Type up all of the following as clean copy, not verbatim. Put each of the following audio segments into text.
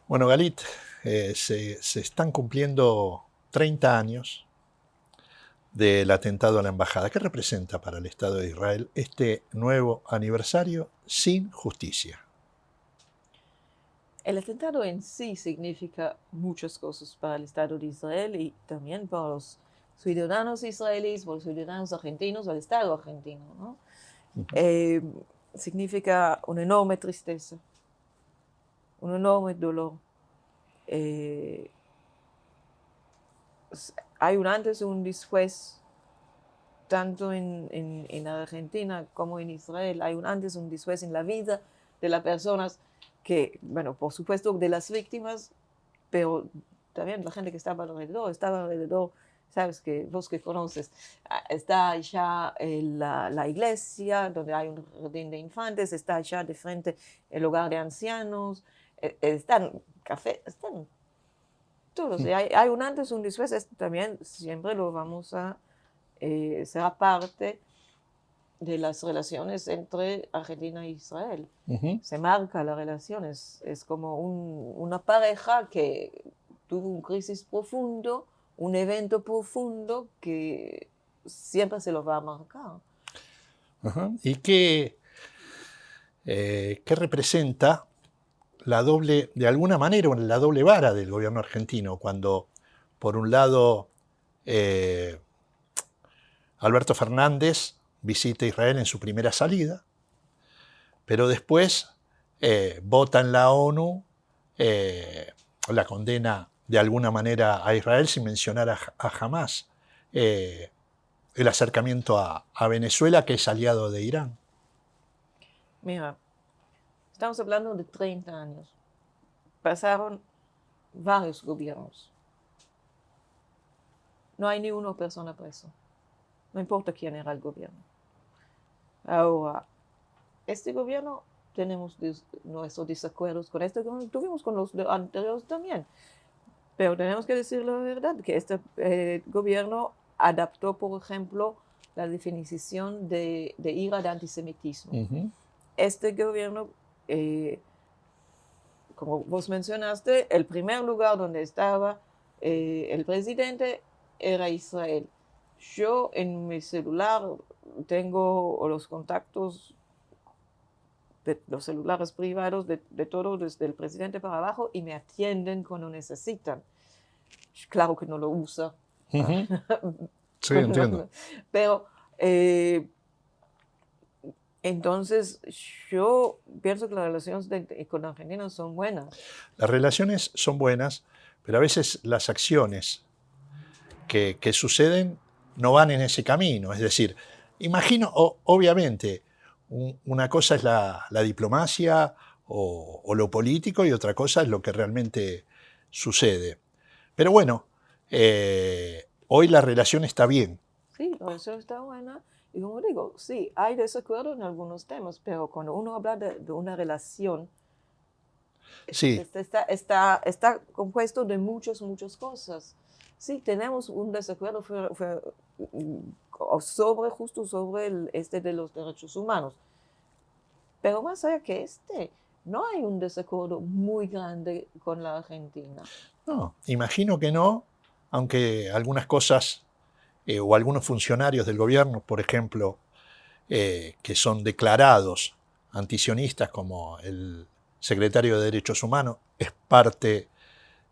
Bueno, Galit, se están cumpliendo 30 años del atentado a la embajada. ¿Qué representa para el Estado de Israel este nuevo aniversario sin justicia? El atentado en sí significa muchas cosas para el Estado de Israel y también para los ciudadanos israelíes, para los ciudadanos argentinos, el Estado argentino, ¿no? Significa una enorme tristeza, un enorme dolor. Hay un antes y un después, tanto en Argentina como en Israel. Hay un antes y un después en la vida de las personas que, bueno, por supuesto de las víctimas, pero también la gente que estaba alrededor, sabes que vos que conoces, está allá la iglesia, donde hay un jardín de infantes, está allá de frente el hogar de ancianos, están cafés, están todos. Hay un antes, un después, también siempre lo vamos a ser parte de las relaciones entre Argentina e Israel. Se marca la relación, es como una pareja que tuvo un crisis profundo, un evento profundo que siempre se lo va a marcar. ¿Y qué representa de alguna manera, la doble vara del gobierno argentino, cuando por un lado Alberto Fernández visita Israel en su primera salida, pero después vota en la ONU la condena de alguna manera a Israel sin mencionar a Hamás, el acercamiento a Venezuela, que es aliado de Irán? Mira, estamos hablando de 30 años. Pasaron varios gobiernos. No hay ni una persona presa. No importa quién era el gobierno. Ahora, este gobierno tenemos nuestros desacuerdos con este gobierno, tuvimos con los anteriores también. Pero tenemos que decir la verdad, que este gobierno adaptó, por ejemplo, la definición de ira de antisemitismo. Este gobierno, como vos mencionaste, el primer lugar donde estaba el presidente era Israel. Yo en mi celular tengo los contactos de los celulares privados de todo, desde el presidente para abajo, y me atienden cuando necesitan. Claro que no lo usa. Sí, entiendo. Pero entonces yo pienso que las relaciones con Argentina son buenas. Las relaciones son buenas, pero a veces las acciones que suceden no van en ese camino. Es decir, imagino, obviamente, una cosa es la diplomacia o lo político y otra cosa es lo que realmente sucede. Pero bueno, hoy la relación está bien. Sí, la relación está buena. Y como digo, sí, hay desacuerdo en algunos temas, pero cuando uno habla de una relación, sí, está compuesto de muchas cosas. Sí, tenemos un desacuerdo justo sobre de los derechos humanos. Pero más allá que no hay un desacuerdo muy grande con la Argentina. No, imagino que no, aunque algunas cosas o algunos funcionarios del gobierno, por ejemplo, que son declarados antisionistas, como el secretario de Derechos Humanos, es parte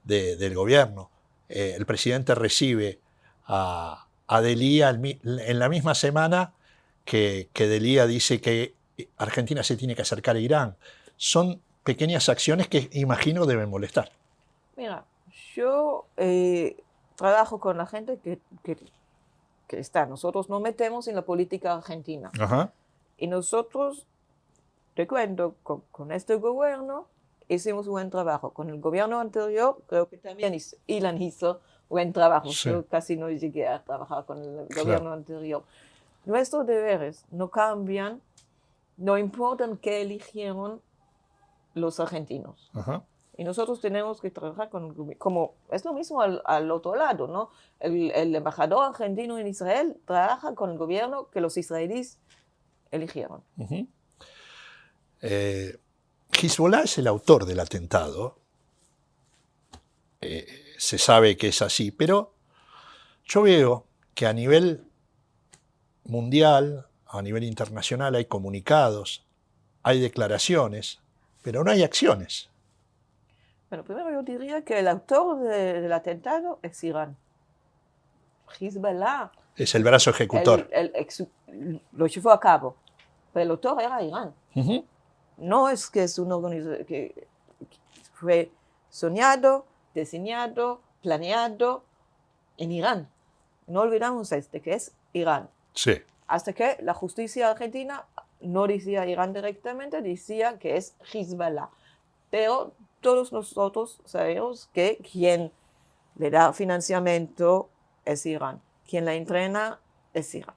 del gobierno. El presidente recibe a Delia en la misma semana que Delia dice que Argentina se tiene que acercar a Irán. Son pequeñas acciones que imagino deben molestar. Mira, yo trabajo con la gente que está. Nosotros nos metemos en la política argentina. Ajá. Y nosotros, te cuento, con este gobierno hicimos buen trabajo. Con el gobierno anterior creo que también Ilan hizo buen trabajo. Sí. Yo casi no llegué a trabajar con el gobierno anterior. Nuestros deberes no cambian, no importan qué eligieron los argentinos. Ajá. Y nosotros tenemos que trabajar como es lo mismo al otro lado, ¿no? El embajador argentino en Israel trabaja con el gobierno que los israelíes eligieron. Uh-huh. Hezbollah es el autor del atentado se sabe que es así, pero yo veo que a nivel mundial, a nivel internacional, hay comunicados, hay declaraciones, pero no hay acciones. Bueno, primero yo diría que el autor del atentado es Irán. Hezbollah Es el brazo ejecutor. lo llevó a cabo, pero el autor era Irán. Uh-huh. No es que es una organización que fue soñado, diseñado, planeado en Irán. No olvidamos que es Irán. Sí. Hasta que la justicia argentina no decía Irán directamente, decía que es Hezbollah. Pero todos nosotros sabemos que quien le da financiamiento es Irán. Quien la entrena es Irán.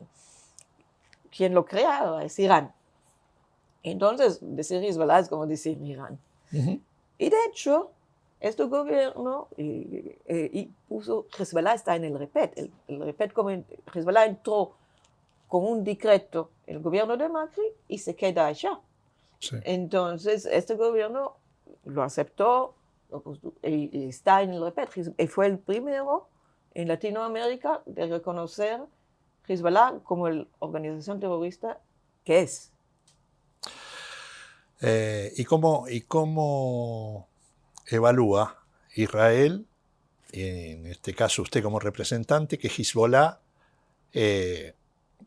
Quien lo crea es Irán. Entonces, decir Hezbollah es como decir Irán. Uh-huh. Y de hecho, este gobierno puso, Hezbollah está en el REPET. El REPET, como Hezbollah entró con un decreto en el gobierno de Macri y se queda allá. Sí. Entonces, este gobierno lo aceptó y está en el REPET. Y fue el primero en Latinoamérica de reconocer Hezbollah como la organización terrorista que es. ¿Y cómo evalúa Israel, en este caso usted como representante, que Hezbollah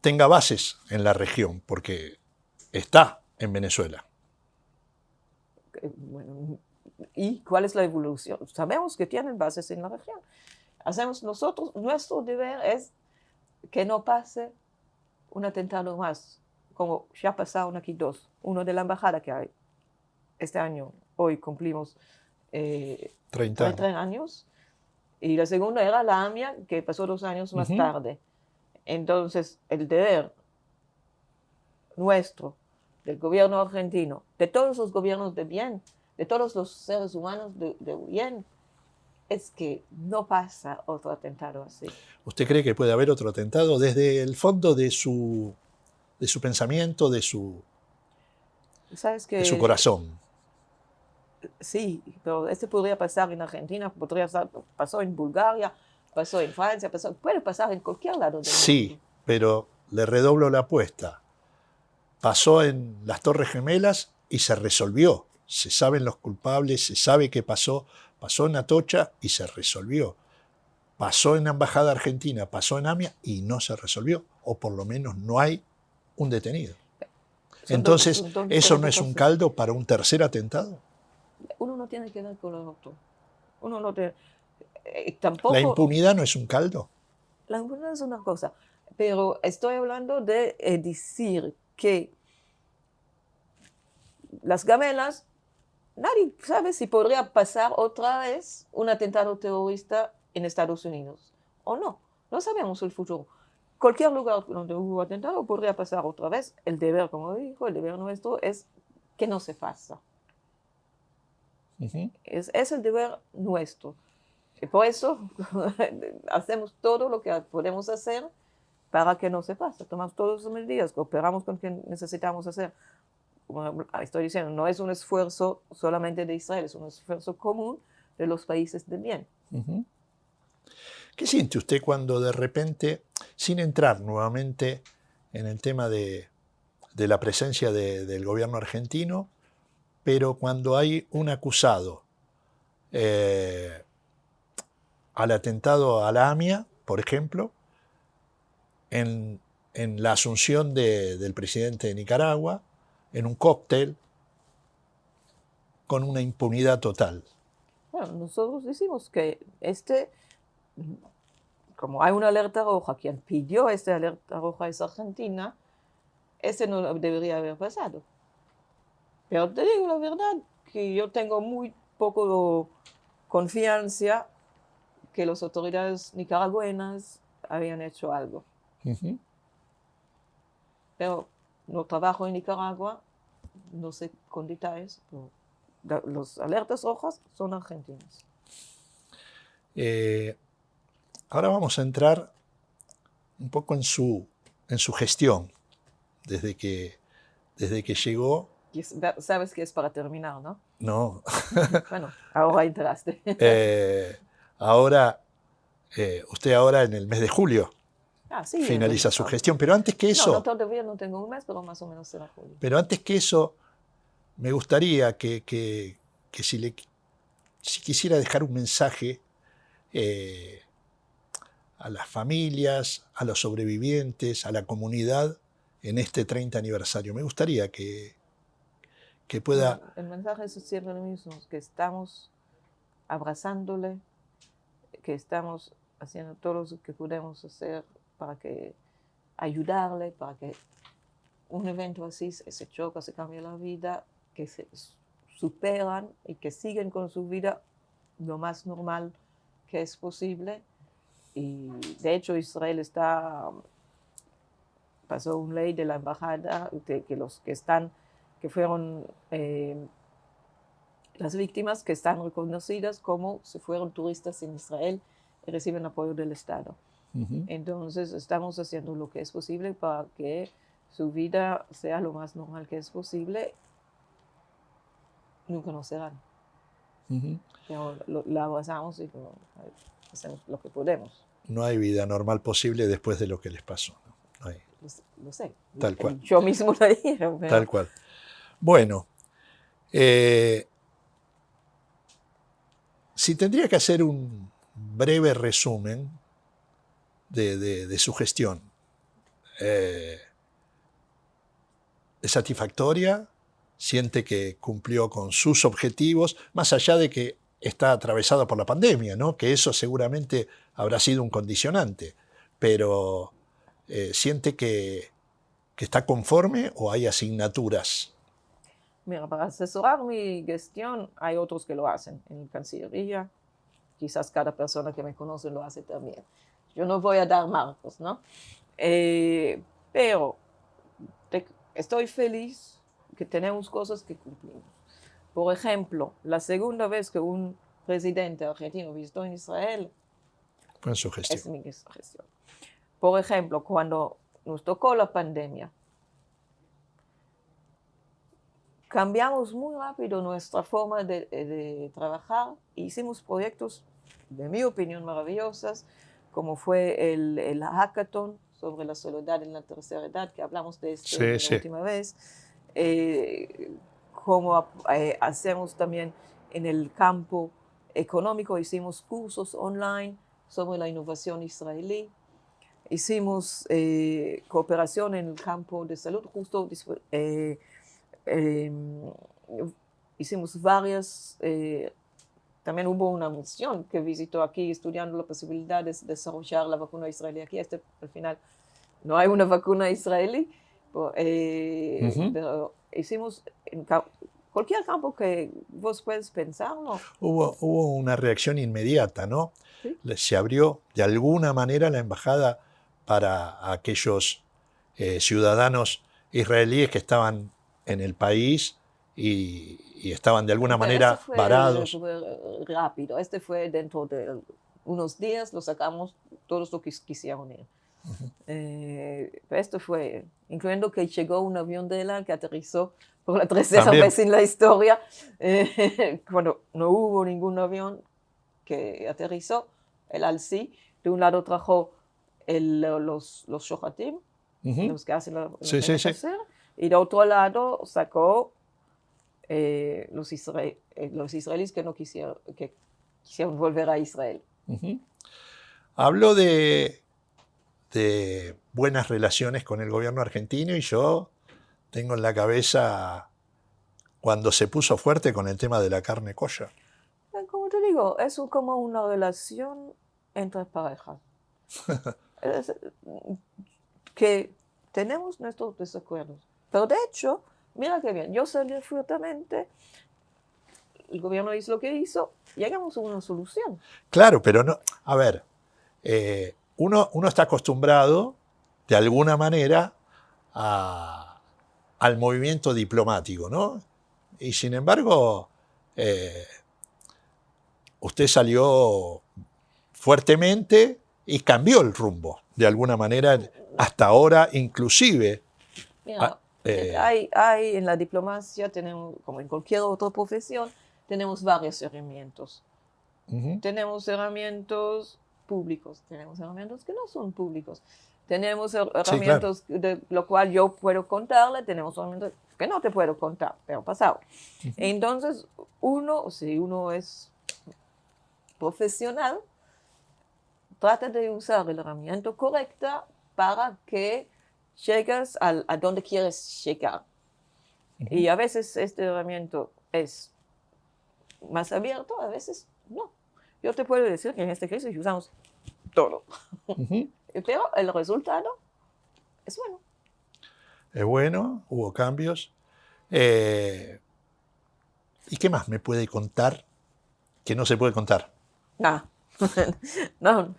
tenga bases en la región? Porque está en Venezuela. Bueno, ¿y cuál es la evolución? Sabemos que tienen bases en la región. Hacemos nosotros, nuestro deber es que no pase un atentado más, como ya pasaron aquí dos. Uno de la embajada que hay. Este año, hoy cumplimos 30 años. Y la segunda era la AMIA, que pasó 2 años más tarde. Entonces, el deber nuestro, del gobierno argentino, de todos los gobiernos de bien, de todos los seres humanos de bien, es que no pasa otro atentado así. ¿Usted cree que puede haber otro atentado desde el fondo de su pensamiento, de su corazón? Sí, pero podría pasar en Argentina, pasó en Bulgaria, pasó en Francia, puede pasar en cualquier lado del mundo. Sí, pero le redoblo la apuesta. Pasó en las Torres Gemelas y se resolvió. Se saben los culpables, se sabe qué pasó. Pasó en Atocha y se resolvió. Pasó en la Embajada Argentina, pasó en AMIA y no se resolvió. O por lo menos no hay un detenido. Entonces, ¿eso no es un caldo para un tercer atentado? Uno no tiene que ver con lo otro. Uno no tiene, tampoco, ¿La impunidad no es un caldo? La impunidad es una cosa, pero estoy hablando de decir que las Gamelas, nadie sabe si podría pasar otra vez un atentado terrorista en Estados Unidos o no. No sabemos el futuro. Cualquier lugar donde hubo atentado podría pasar otra vez. El deber, como dijo, el deber nuestro es que no se pasa. Uh-huh. Es el deber nuestro. Y por eso hacemos todo lo que podemos hacer para que no se pase. Tomamos todas las medidas, cooperamos con quien necesitamos hacer. Como estoy diciendo, no es un esfuerzo solamente de Israel, es un esfuerzo común de los países de bien. Uh-huh. ¿Qué siente usted cuando de repente, sin entrar nuevamente en el tema de la presencia del gobierno argentino, pero cuando hay un acusado al atentado a la AMIA, por ejemplo, en la asunción del presidente de Nicaragua, en un cóctel, con una impunidad total? Bueno, nosotros decimos que como hay una alerta roja, quien pidió esta alerta roja es Argentina, no debería haber pasado. Pero te digo la verdad, que yo tengo muy poco confianza que las autoridades nicaragüenas habían hecho algo. Uh-huh. Pero no trabajo en Nicaragua, no sé con detalles, pero las alertas rojas son argentinas. Ahora vamos a entrar un poco en su gestión, desde que llegó. Sabes que es para terminar, ¿no? No. Bueno, ahora entraste. Ahora, usted ahora en el mes de julio Sí, finaliza su gestión, pero antes que no, eso, todavía no tengo un mes, pero más o menos será julio. pero antes que eso, me gustaría que si quisiera dejar un mensaje a las familias, a los sobrevivientes, a la comunidad en este 30 aniversario. Me gustaría que pueda... El mensaje es siempre lo mismo, que estamos abrazándole, que estamos haciendo todo lo que podemos hacer para que ayudarle, para que un evento así se choca, se cambia la vida, que se superan y que siguen con su vida lo más normal que es posible. Y de hecho Israel pasó una ley de la embajada de que los que fueron las víctimas que están reconocidas como si fueron turistas en Israel y reciben apoyo del Estado. Entonces estamos haciendo lo que es posible para que su vida sea lo más normal que es posible. Nunca nos serán. Pero la abrazamos y hacemos lo que podemos. No hay vida normal posible después de lo que les pasó. No hay. Lo sé. Tal cual. Yo mismo lo dije. Pero... Tal cual. Bueno, si tendría que hacer un breve resumen de su gestión, ¿es satisfactoria? ¿Siente que cumplió con sus objetivos? Más allá de que está atravesado por la pandemia, ¿no? Que eso seguramente habrá sido un condicionante, pero ¿siente que está conforme o hay asignaturas? Mira, para asesorar mi gestión hay otros que lo hacen en Cancillería. Quizás cada persona que me conoce lo hace también. Yo no voy a dar marcos, ¿no? Pero estoy feliz que tenemos cosas que cumplimos. Por ejemplo, la segunda vez que un presidente argentino visitó en Israel fue en su gestión. Es mi gestión. Por ejemplo, cuando nos tocó la pandemia, cambiamos muy rápido nuestra forma de trabajar e hicimos proyectos, de mi opinión, maravillosos, como fue el hackathon sobre la soledad en la tercera edad, que hablamos de esto la última vez, como hacemos también en el campo económico, hicimos cursos online sobre la innovación israelí, hicimos cooperación en el campo de salud, justo hicimos varias, también hubo una misión que visitó aquí estudiando la posibilidad de desarrollar la vacuna israelí aquí. Al final no hay una vacuna israelí, pero hicimos en cualquier campo que vos puedes pensarlo. Hubo una reacción inmediata, ¿no? ¿Sí? Se abrió de alguna manera la embajada para aquellos ciudadanos israelíes que estaban en el país y estaban de alguna manera varados. Fue rápido. Fue dentro de unos días, lo sacamos todos los que quisieron ir. Esto fue, incluyendo que llegó un avión de ELAL que aterrizó por la tercera vez en la historia, cuando no hubo ningún avión que aterrizó, ELAL sí. De un lado trajo los shohatim, los que hacen la tercera, y de otro lado sacó los israelíes que no quisieron volver a Israel. Habló de buenas relaciones con el gobierno argentino y yo tengo en la cabeza cuando se puso fuerte con el tema de la carne kosher. Como te digo, es como una relación entre parejas. Que tenemos nuestros desacuerdos. Pero de hecho, mira qué bien, yo salí fuertemente, el gobierno hizo lo que hizo, llegamos a una solución. Claro, pero no, a ver, uno está acostumbrado, de alguna manera, al movimiento diplomático, ¿no? Y sin embargo, usted salió fuertemente y cambió el rumbo, de alguna manera, hasta ahora, inclusive. Mira, Eh, Hay en la diplomacia, tenemos, como en cualquier otra profesión, tenemos varias herramientas. ujú, Tenemos herramientas públicos, tenemos herramientas que no son públicos. Tenemos sí, claro. herramientas de lo cual yo puedo contarle, tenemos herramientas que no te puedo contar, pero pasado. Ujú, Entonces, si uno es profesional, trata de usar la herramienta correcta para que llegues a donde quieres llegar. ujú. Y a veces este herramienta es más abierto, a veces no. Yo te puedo decir que en este crisis usamos todo, Ujú. pero el resultado es bueno. Es bueno, hubo cambios. Eh, ¿Y qué más me puede contar que no se puede contar? Ah, no.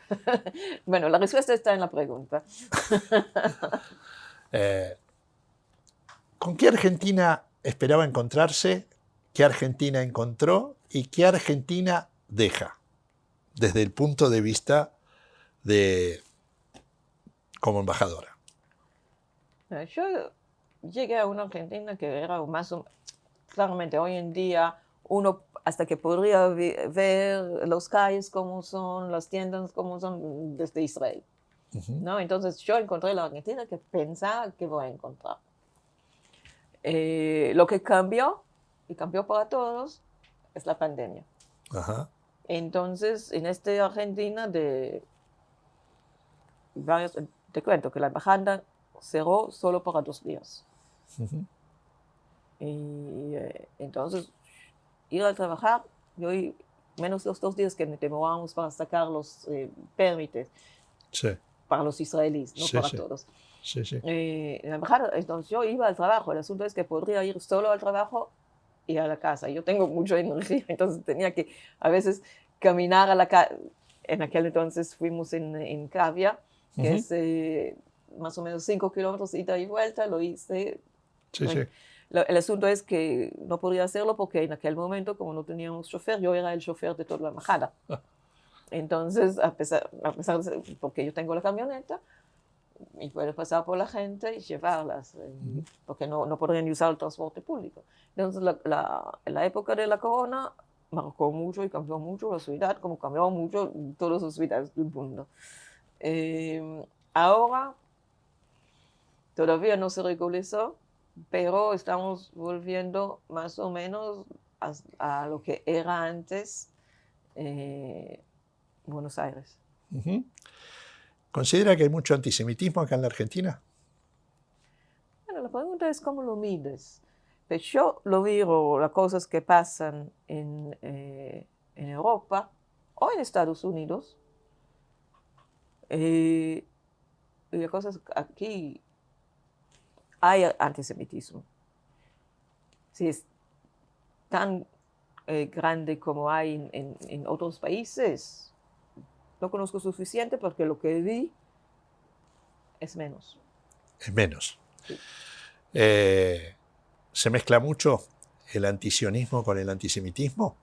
Bueno, la respuesta está en la pregunta. Eh, ¿Con qué Argentina esperaba encontrarse? ¿Qué Argentina encontró? ¿Y qué Argentina deja? Desde el punto de vista de como embajadora. Yo llegué a una Argentina que era claramente hoy en día uno hasta que podría ver los calles como son, las tiendas como son desde Israel, Ujú. ¿no? Entonces yo encontré la Argentina que pensaba que voy a encontrar. Lo que cambió, y cambió para todos, es la pandemia. Ajá. Entonces, en esta Argentina te cuento que la embajada cerró solo para 2 días. Ujú. Y entonces, ir a trabajar, menos los 2 días que demorábamos para sacar los permites Sí, para los israelíes, no sí, para sí, todos. sí, sí. En la embajada, entonces yo iba al trabajo. El asunto es que podría ir solo al trabajo y a la casa. Yo tengo mucha energía, entonces tenía que a veces caminar a la casa. En aquel entonces fuimos en Cavia, que Ujú. es más o menos 5 kilómetros ida y vuelta. Lo hice. Sí, sí. El asunto es que no podía hacerlo porque en aquel momento, como no teníamos chofer, yo era el chofer de toda la embajada. Entonces, porque yo tengo la camioneta y puedo pasar por la gente y llevarlas, Ujú. porque no podrían usar el transporte público. Entonces, en la época de la corona marcó mucho y cambió mucho la ciudad, como cambió mucho todas las ciudades del mundo. Ahora todavía no se regularizó, pero estamos volviendo más o menos a lo que era antes Buenos Aires. Ujú. ¿Considera que hay mucho antisemitismo acá en la Argentina? Bueno, la pregunta es cómo lo mides. Pues yo lo miro, las cosas que pasan en Europa o en Estados Unidos, y las cosas aquí hay antisemitismo. Si es tan grande como hay en otros países, no conozco suficiente porque lo que vi es menos. Es menos. Sí. ¿Se mezcla mucho el antisionismo con el antisemitismo?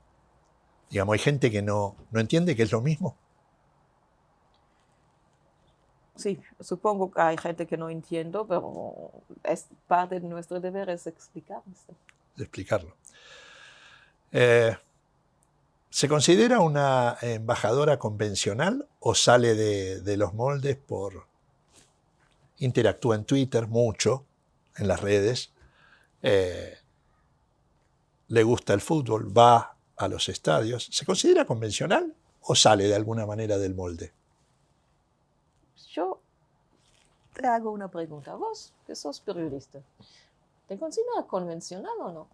Digamos, hay gente que no entiende que es lo mismo. Sí, supongo que hay gente que no entiendo, pero es parte de nuestro deber es explicar esto. De explicarlo. ¿Se considera una embajadora convencional o sale de los moldes por... Interactúa en Twitter mucho, en las redes, eh, le gusta el fútbol, va a los estadios? ¿Se considera convencional o sale de alguna manera del molde? Yo te hago una pregunta. Vos, que sos periodista, ¿te consideras convencional o no?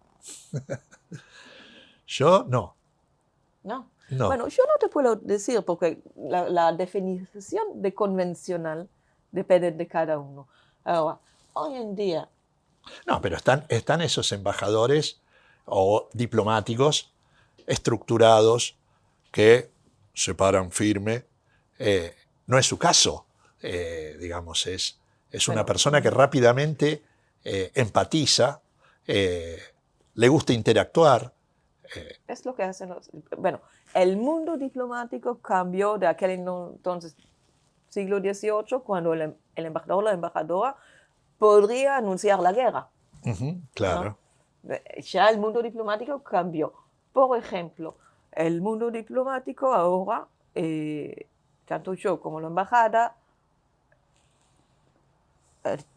Yo no, No. no. Bueno, yo no te puedo decir porque la definición de convencional depende de cada uno. Ahora, hoy en día, No, pero están esos embajadores o diplomáticos estructurados que se paran firme. No es su caso, digamos, es una bueno, persona que rápidamente empatiza, le gusta interactuar. es lo que hacen Bueno, el mundo diplomático cambió de aquel entonces, siglo XVIII, cuando el embajador o la embajadora podría anunciar la guerra. Claro. ¿no? Ya el mundo diplomático cambió. Por ejemplo, el mundo diplomático ahora, tanto yo como la embajada,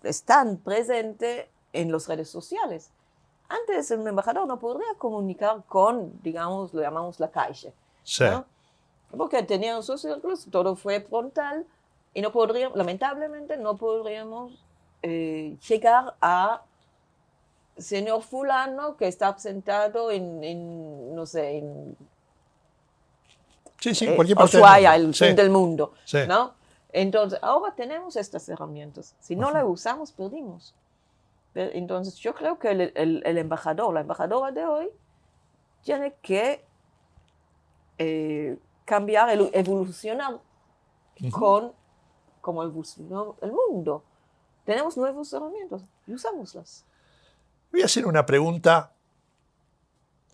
están presentes en las redes sociales. Antes un embajador no podría comunicar con, digamos, lo llamamos la calle, Sí. ¿no? Porque tenían sus círculos, todo fue frontal y no podríamos, lamentablemente, no podríamos llegar a señor fulano que está sentado no sé, en Sí, en cualquier parte del Ushuaia, mundo. el Sí, fin del mundo, sí. ¿no? Entonces, ahora tenemos estas herramientas. Si no las usamos, perdimos. Entonces, yo creo que el embajador, la embajadora de hoy, tiene que cambiar, evolucionar con como evolucionó el mundo. Tenemos nuevas herramientas y usámoslas. Voy a hacer una pregunta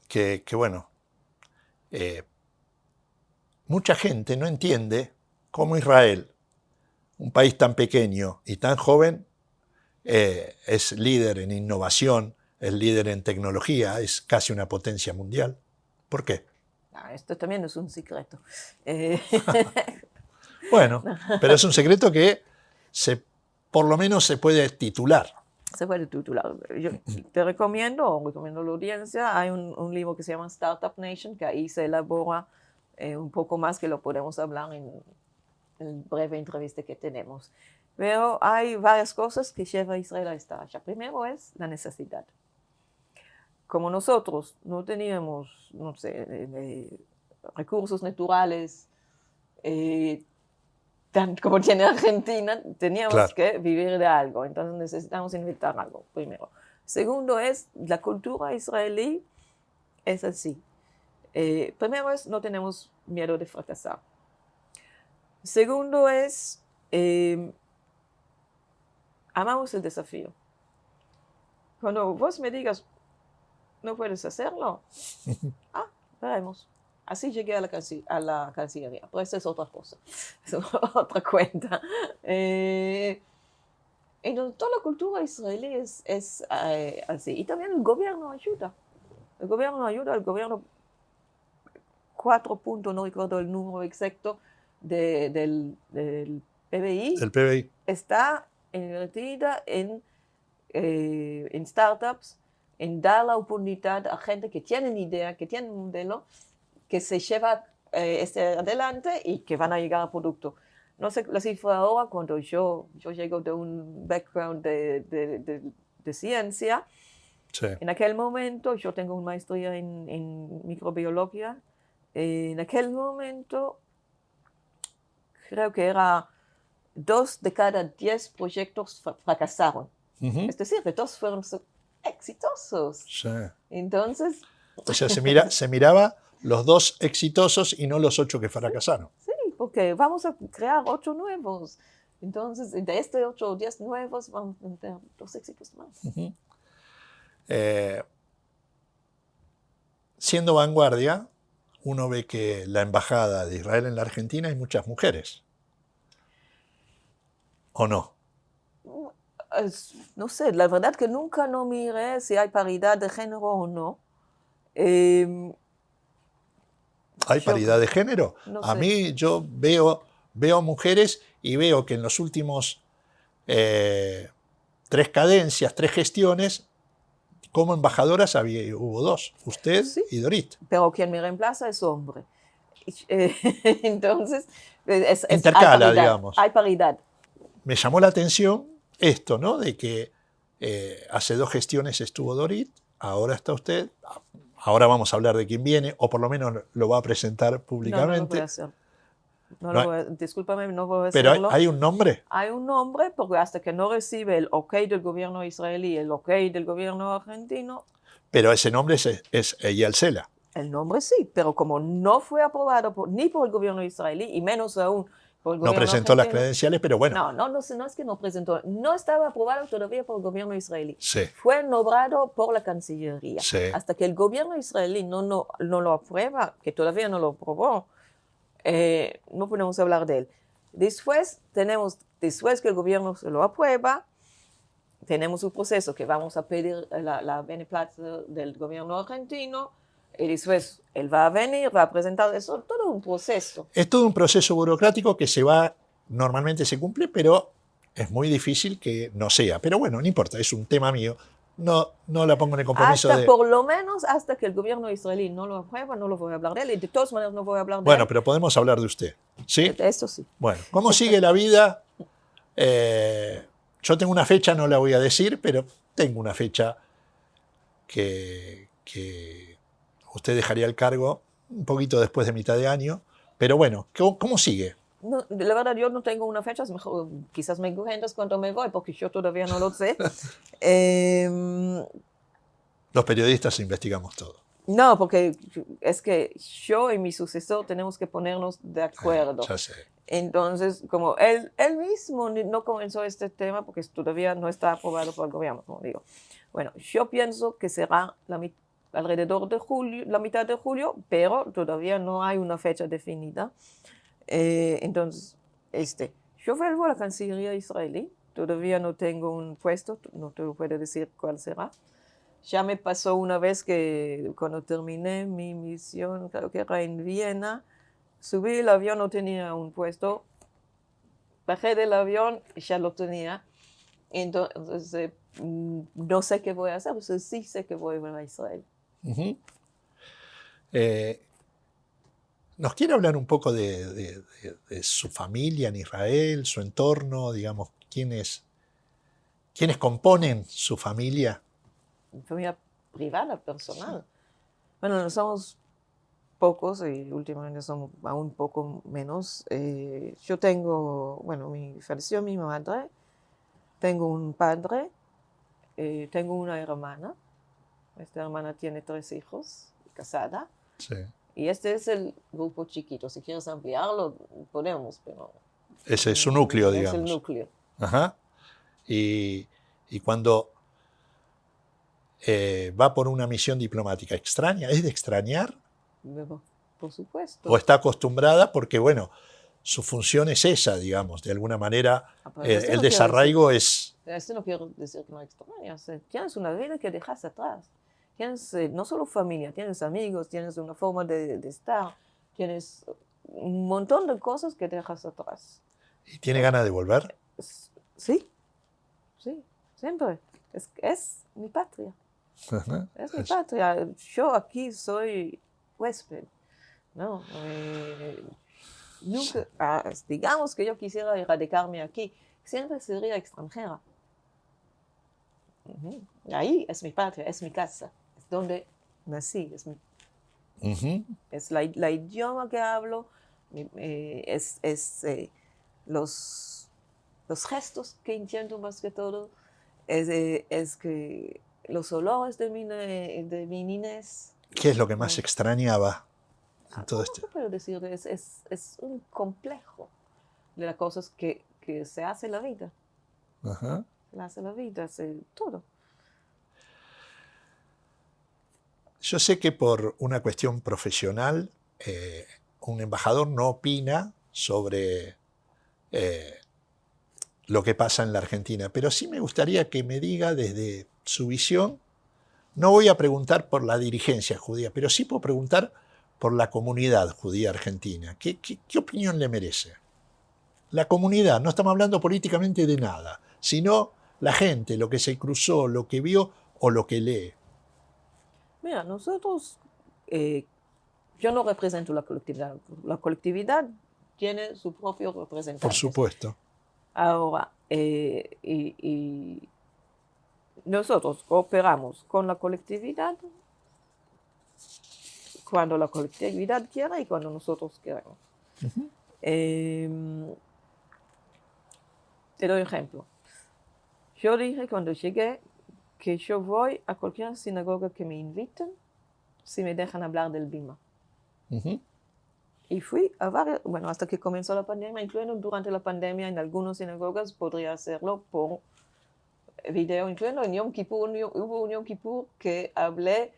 que bueno, mucha gente no entiende cómo Israel, un país tan pequeño y tan joven, es líder en innovación, es líder en tecnología, es casi una potencia mundial. ¿Por qué? Esto también es un secreto. Bueno, pero es un secreto que por lo menos se puede titular. Se puede titular. Yo te recomiendo a la audiencia, hay un libro que se llama Startup Nation, que ahí se elabora un poco más, que lo podemos hablar en breve entrevista que tenemos. Pero hay varias cosas que lleva a Israel a estar allá. Primero es la necesidad. Como nosotros no teníamos, no sé, recursos naturales, como tiene Argentina, teníamos que vivir de algo. Entonces necesitamos inventar algo, primero. Segundo es, la cultura israelí es así. Primero es, no tenemos miedo de fracasar. Segundo es, amamos el desafío. Cuando vos me digas, no puedes hacerlo, veremos. Así llegué a la Cancillería, pero esa es otra cosa, es otra cuenta. Entonces, toda la cultura israelí es así. Y también el gobierno ayuda. El gobierno 4 puntos, no recuerdo el número exacto, del PBI. El PBI. Está invertida en startups, en dar la oportunidad a gente que tienen idea, que tienen un modelo, que se lleva adelante y que van a llegar al producto. No sé la cifra ahora, cuando yo llego de un background de ciencia. Sí. En aquel momento, yo tengo una maestría en microbiología. En aquel momento, creo que era 2 de cada 10 proyectos fracasaron. Es decir, que todos fueron exitosos. Sí. Entonces... O sea, se miraba los 2 exitosos y no los 8 que fracasaron. Sí, porque vamos a crear 8 nuevos. Entonces, de estos 8 o 10 nuevos, vamos a tener 2 éxitos más. Siendo vanguardia, uno ve que la embajada de Israel en la Argentina hay muchas mujeres. ¿O no? No sé, la verdad que nunca no miré si hay paridad de género o no. ¿Hay paridad de género? No A sé. mí yo veo mujeres y veo que en los últimos 3 cadencias, 3 gestiones, como embajadoras hubo 2, usted Sí, y Dorit. pero quien me reemplaza es hombre. Entonces, Intercala, hay paridad, digamos. hay paridad. Me llamó la atención esto, ¿no? De que hace 2 gestiones estuvo Dorit, ahora está usted, ahora vamos a hablar de quién viene, o por lo menos lo va a presentar públicamente. No lo voy a hacer. Discúlpame, no voy a Pero hacerlo. ¿hay un nombre? Hay un nombre, porque hasta que no recibe el ok del gobierno israelí, el ok del gobierno argentino. Pero ese nombre es Eyal Sela. El nombre sí, pero como no fue aprobado ni por el gobierno israelí, y menos aún por el gobierno No presentó las argentino. credenciales, pero bueno. No es que no presentó. No estaba aprobado todavía por el gobierno israelí. Sí. Fue nombrado por la Cancillería. Sí. Hasta que el gobierno israelí no lo aprueba, que todavía no lo aprobó, no podemos hablar de él. Después que el gobierno se lo aprueba, tenemos un proceso que vamos a pedir la beneplácito del gobierno argentino, y después él va a venir, va a presentar eso, todo un proceso. Es todo un proceso burocrático que normalmente se cumple, pero es muy difícil que no sea. Pero bueno, no importa, es un tema mío. No la pongo en el compromiso Hasta por lo menos hasta que el gobierno israelí no lo aprueba, no lo voy a hablar de él, y de todas maneras no voy a hablar de Bueno, él. pero podemos hablar de usted, ¿sí? Eso sí. Bueno, ¿cómo sigue la vida? Yo tengo una fecha, no la voy a decir, pero tengo una fecha que usted dejaría el cargo un poquito después de mitad de año. Pero bueno, ¿cómo sigue? No, la verdad, yo no tengo una fecha, es mejor, quizás me cuentes cuando me voy, porque yo todavía no lo sé. Los periodistas investigamos todo. No, porque es que yo y mi sucesor tenemos que ponernos de acuerdo. Ya sé. Entonces, como él mismo no comenzó este tema porque todavía no está aprobado por el gobierno, como digo. Bueno, yo pienso que será alrededor de julio, la mitad de julio, pero todavía no hay una fecha definida. Entonces, yo vuelvo a la Cancillería israelí, todavía no tengo un puesto, no te puedo decir cuál será. Ya me pasó una vez que cuando terminé mi misión, creo que era en Viena, subí el avión, no tenía un puesto, bajé del avión y ya lo tenía. Entonces, no sé qué voy a hacer, pero sí sé que voy a ir a Israel. Uh-huh. ¿Nos quiere hablar un poco de su familia en Israel, su entorno, digamos, quiénes componen su familia? Familia privada, personal. Bueno, no somos pocos y últimamente somos aún poco menos. Yo tengo, bueno, falleció mi madre, tengo un padre, tengo una hermana. Esta hermana tiene 3 hijos, casada. Sí. Y este es el grupo chiquito. Si quieres ampliarlo, podemos, pero... Ese es su núcleo, digamos. Es el núcleo. Ajá. Y cuando va por una misión diplomática, ¿extraña? ¿Es de extrañar? Por supuesto. ¿O está acostumbrada? Porque, bueno, su función es esa, digamos, de alguna manera. El desarraigo es... Esto no quiero decir que no extrañas. Tienes una vida que dejas atrás. Tienes no solo familia, tienes amigos, tienes una forma de estar, tienes un montón de cosas que dejas atrás. ¿Y tiene ganas de volver? Sí, siempre. Es mi patria. Uh-huh. Es mi patria. Yo aquí soy huésped. No, nunca, digamos que yo quisiera erradicarme aquí, siempre sería extranjera. Ahí es mi patria, es mi casa, es donde nací, es la idioma que hablo, los gestos que entiendo más que todo, es que los olores de mi niñez. ¿Qué es lo que más extrañaba en todo esto? ¿Cómo puedo decir? Es un complejo de las cosas que se hace en la vida. Uh-huh. Se hace la vida, hace todo. Yo sé que por una cuestión profesional, un embajador no opina sobre lo que pasa en la Argentina, pero sí me gustaría que me diga desde su visión. No voy a preguntar por la dirigencia judía, pero sí puedo preguntar por la comunidad judía argentina. ¿Qué opinión le merece? La comunidad, no estamos hablando políticamente de nada, sino la gente, lo que se cruzó, lo que vio o lo que lee. Mira, nosotros, yo no represento la colectividad. La colectividad tiene su propio representante. Por supuesto. Ahora, nosotros cooperamos con la colectividad cuando la colectividad quiere y cuando nosotros queremos. Uh-huh. Te doy un ejemplo. Yo dije cuando llegué que yo voy a cualquier sinagoga que me inviten si me dejan hablar del Bima. Uh-huh. Y fui a varias, bueno, hasta que comenzó la pandemia, incluyendo durante la pandemia en algunas sinagogas podría hacerlo por video, incluyendo en Yom Kippur. Hubo un Yom Kippur que hablé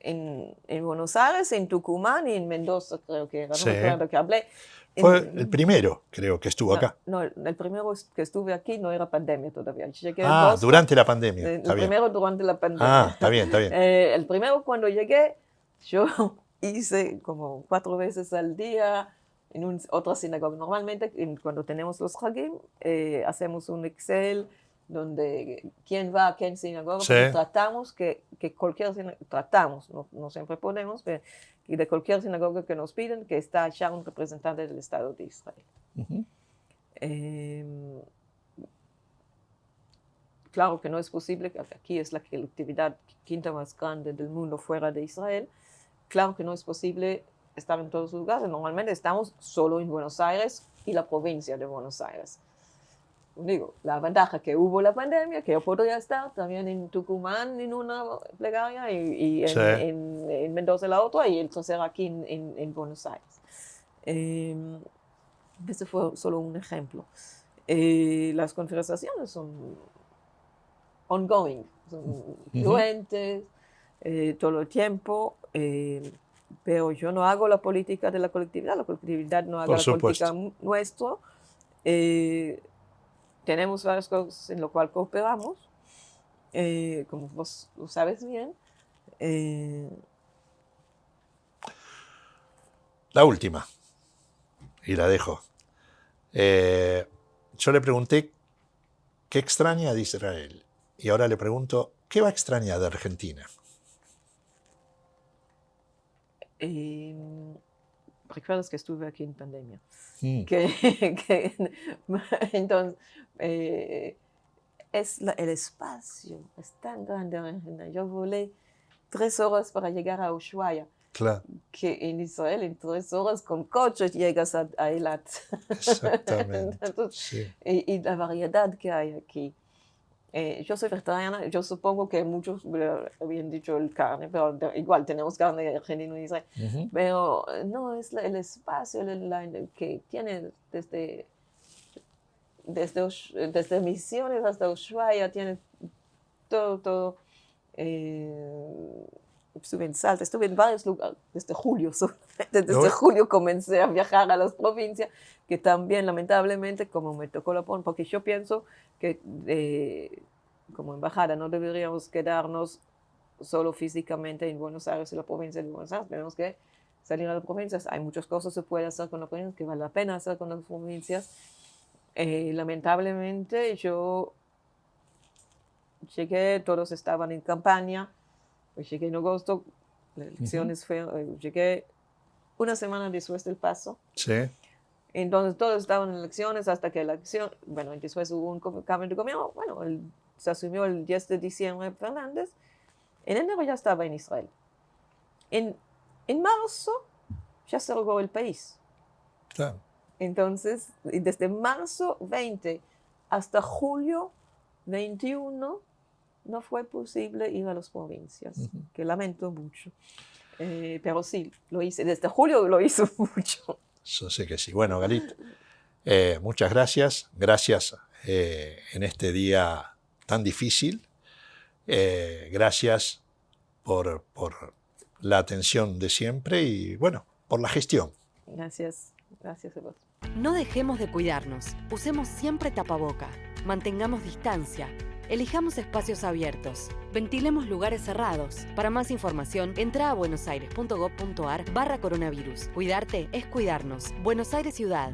en Buenos Aires, en Tucumán y en Mendoza, creo que era. Sí. No me acuerdo que hablé. Fue el primero, creo, que estuvo acá. No, el primero que estuve aquí no era pandemia todavía. Llegué Durante la pandemia. El primero durante la pandemia. Está bien, está bien. El primero cuando llegué, yo hice como 4 veces al día en otra sinagoga. Normalmente cuando tenemos los Hagim, hacemos un Excel donde quién va a qué sinagoga, Sí. tratamos que cualquier sinagoga, tratamos, no siempre podemos, pero y de cualquier sinagoga que nos piden, que está ya un representante del Estado de Israel. Uh-huh. Claro que no es posible, que aquí es la colectividad quinta más grande del mundo fuera de Israel, claro que no es posible estar en todos los lugares. Normalmente estamos solo en Buenos Aires y la provincia de Buenos Aires. Digo, la ventaja que hubo la pandemia, que yo podría estar también en Tucumán en una plegaria y Sí. en Mendoza en la otra, y entonces aquí en Buenos Aires. Ese fue solo un ejemplo. Las conversaciones son ongoing, son fluentes, todo el tiempo, pero yo no hago la política de la colectividad no haga la política nuestra. Tenemos varias cosas en lo cual cooperamos, como vos lo sabes bien. La última, y la dejo. Yo le pregunté qué extraña de Israel, y ahora le pregunto, ¿qué va a extrañar de Argentina? Recuerdas que estuve aquí en pandemia. Entonces, el espacio es tan grande en Argentina. Yo volé 3 horas para llegar a Ushuaia. Claro. Que en Israel en 3 horas con coches llegas a Eilat. Exactamente. Entonces, sí. y la variedad que hay aquí. Yo soy vegetariana, yo supongo que muchos habían dicho el carne, pero igual tenemos carne argentina en Israel. Uh-huh. Pero no, es el espacio que tiene desde Misiones hasta Ushuaia, tiene todo. Estuve en Salta, estuve en varios lugares desde julio. Desde julio comencé a viajar a las provincias, que también lamentablemente, como me tocó la PON, porque yo pienso que como embajada no deberíamos quedarnos solo físicamente en Buenos Aires y la provincia de Buenos Aires, tenemos que salir a las provincias. Hay muchas cosas que se puede hacer con las provincias, que vale la pena hacer con las provincias. Lamentablemente yo llegué, todos estaban en campaña. Llegué en agosto, las elecciones llegué una semana después del paso. Sí. Entonces todos estaban en elecciones hasta que la elección, bueno, después hubo un cambio de gobierno, bueno, se asumió el 10 de diciembre Fernández. En enero ya estaba en Israel. En marzo ya se cerró el país. Claro. Entonces, desde marzo 20 hasta julio 21, no fue posible ir a las provincias, que lamento mucho. Pero sí, lo hice. Desde julio lo hice mucho. Yo sé que sí. Bueno, Galit, muchas gracias. Gracias en este día tan difícil. Gracias por la atención de siempre y, bueno, por la gestión. Gracias. Gracias a vos. No dejemos de cuidarnos. Usemos siempre tapaboca. Mantengamos distancia. Elijamos espacios abiertos. Ventilemos lugares cerrados. Para más información, entra a buenosaires.gov.ar/coronavirus. Cuidarte es cuidarnos. Buenos Aires Ciudad.